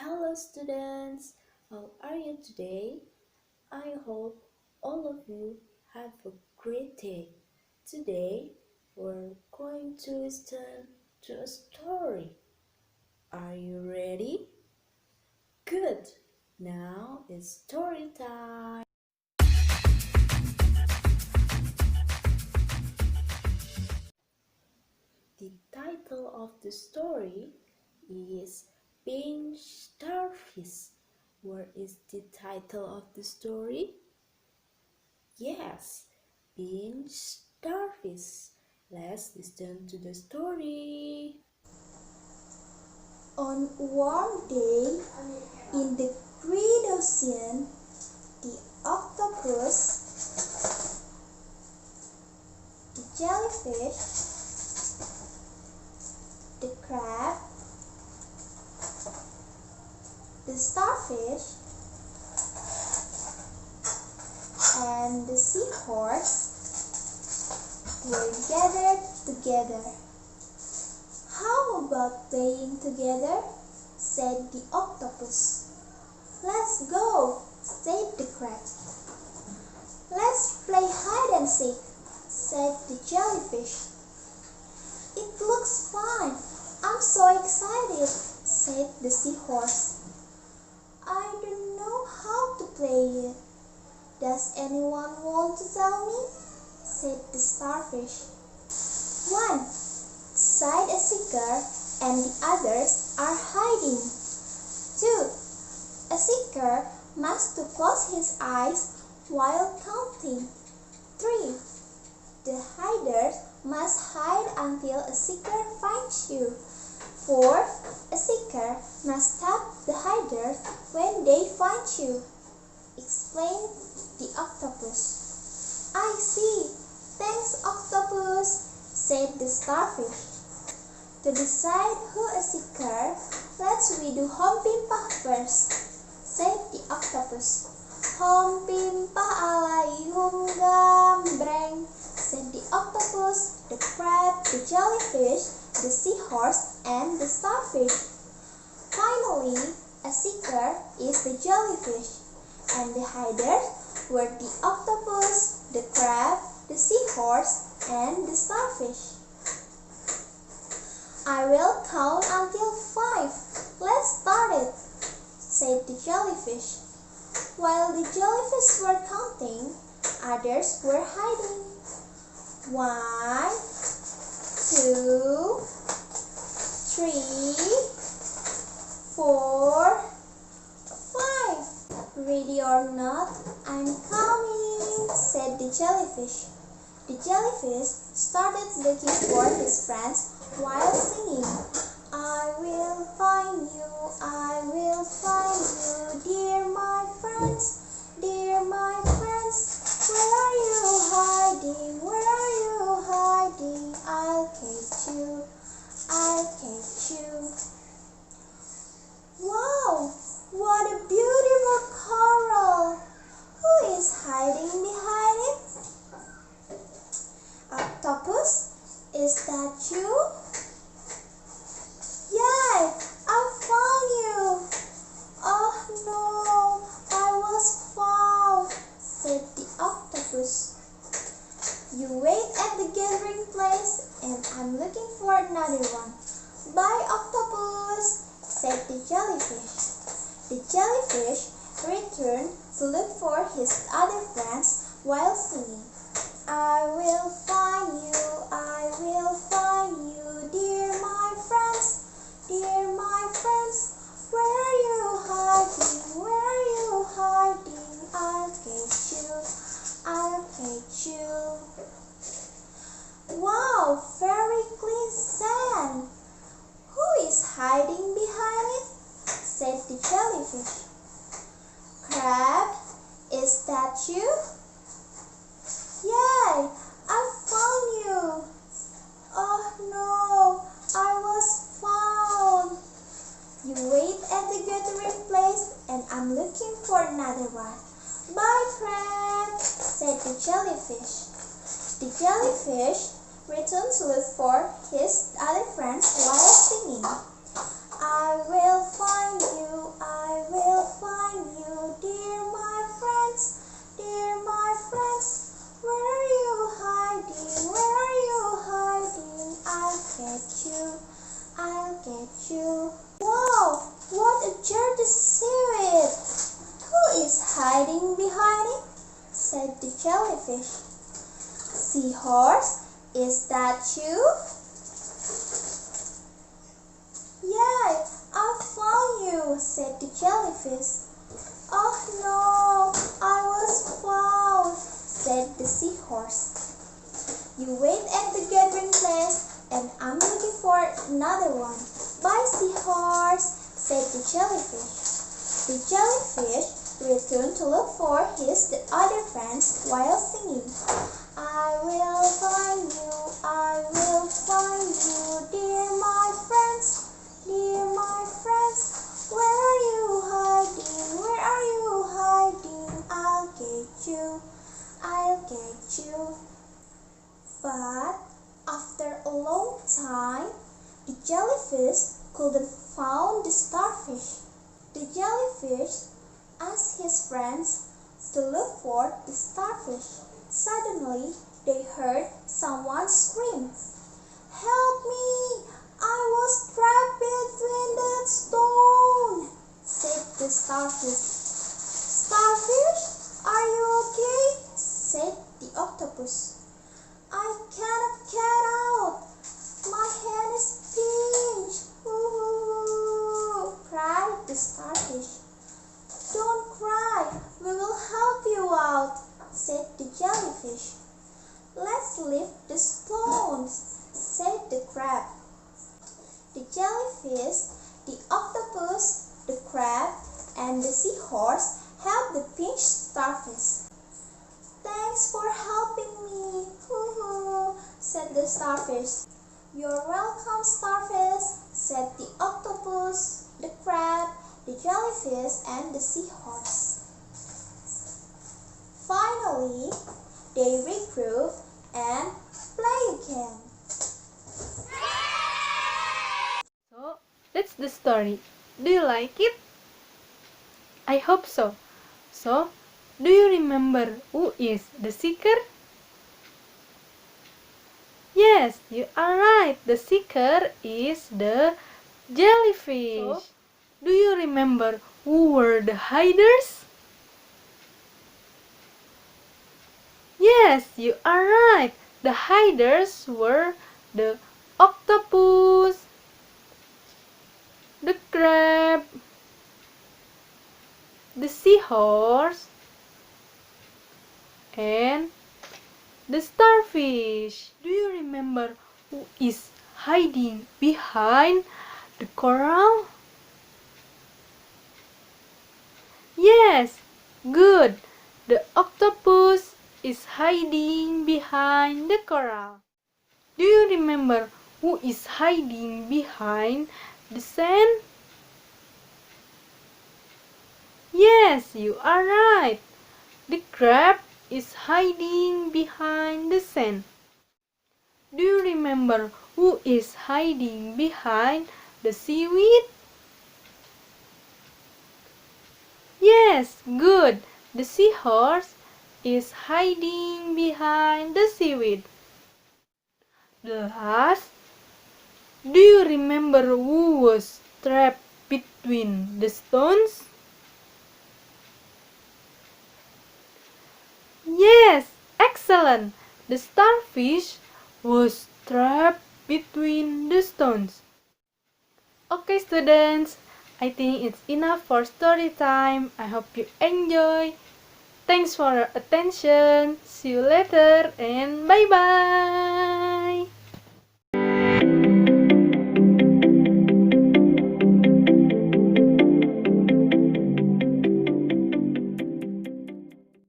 Hello students, how are you today? I hope all of you have a great day. Today we're going to listen to a story. Are you ready? Good! Now it's story time. The title of the story is Being Starfish. What is the title of the story? Yes, Being Starfish. Let's listen to the story. On a warm day in the great ocean, the octopus, the jellyfish, the crab, the starfish, and the seahorse were gathered together. "How about playing together?" said the octopus. "Let's go," said the crab. "Let's play hide and seek," said the jellyfish. "It looks fun. I'm so excited," said the seahorse. "I don't know how to play it. Does anyone want to tell me?" said the starfish. "One," sighed a seeker, "and the others are hiding." "Two," a seeker must to close his eyes while counting. "Three," the hiders must hide until a seeker finds you. 4, a seeker must stab the hiders when they find you, explained the octopus. "I see. Thanks, octopus," said the starfish. "To decide who a seeker, let's we do hompimpah first," said the octopus. "Hompimpah alaihum gambreng," said the octopus, the crab, the jellyfish, the seahorse, and the starfish. Finally, a seeker is the jellyfish, and the hiders were the octopus, the crab, the seahorse, and the starfish. "I will count until 5. Let's start it," said the jellyfish. While the jellyfish were counting, others were hiding. 1, 2, 3, 4, 5. "Ready or not, I'm coming," said the jellyfish. The jellyfish started looking for his friends while singing, "I will find you, I will find you, dear my friends, dear my friends. Where are you hiding, where are you hiding? I'll catch you, I'll catch you." Wow, what a beautiful coral! Who is hiding behind it? "Octopus, is that you?" "Yay, I found you." "Oh no, I was found," said the octopus. "You wait at the gathering place and I'm looking for another one." "Bye, octopus," said the jellyfish. The jellyfish returned to look for his other friends while singing, "I will find you, I will find you, dear my friends, dear my friends. Where are you hiding, where are you hiding? I'll catch you, I'll catch you." Wow, very clean sand. "Who is hiding behind it?" said the jellyfish. "Crab, is that you?" "Yay, I found you." "Oh no, I was found." "You wait at the gathering place and I'm looking for another one." "Bye, crab," said the jellyfish. The jellyfish returned to look for his other friends while singing, "I will find you, the jellyfish. Seahorse, is that you? Yeah, I found you, said the jellyfish. Oh no, I was found, said the seahorse. You wait at the gathering place and I'm looking for another one. Bye, seahorse, said the jellyfish. The jellyfish returned to look for his other friends while singing. I will find you, dear my friends, where are you hiding, I'll get you. But after a long time, the jellyfish couldn't find the starfish. The jellyfish asked his friends to look for the starfish. Suddenly, they heard someone scream, "Help me! I was trapped between that stone," said the starfish. "Starfish, are you okay?" said the octopus. "I cannot get out. My hand is pinched," cried the starfish. "Don't cry, we will help you out," said the jellyfish. "Let's lift the stones," said the crab. The jellyfish, the octopus, the crab, and the seahorse helped the pinched starfish. "Thanks for helping me," said the starfish. "You're welcome, starfish," said the octopus, the crab, the jellyfish, and the seahorse. Finally, they regrouped and play again. So, that's the story. Do you like it? I hope so. So, do you remember who is the seeker? Yes, you are right. The seeker is the jellyfish. So, do you remember who were the hiders? Yes, you are right. The hiders were the octopus, the crab, the seahorse, and the starfish. Do you remember who is hiding behind the coral? Yes, good. The octopus is hiding behind the coral. Do you remember who is hiding behind the sand? Yes, you are right. The crab is hiding behind the sand. Do you remember who is hiding behind the seaweed? Yes, good. The seahorse is hiding behind the seaweed. The last, do you remember who was trapped between the stones? Yes, excellent. The starfish was trapped between the stones. Okay, students, I think it's enough for story time. I hope you enjoy. Thanks for your attention. See you later and bye bye.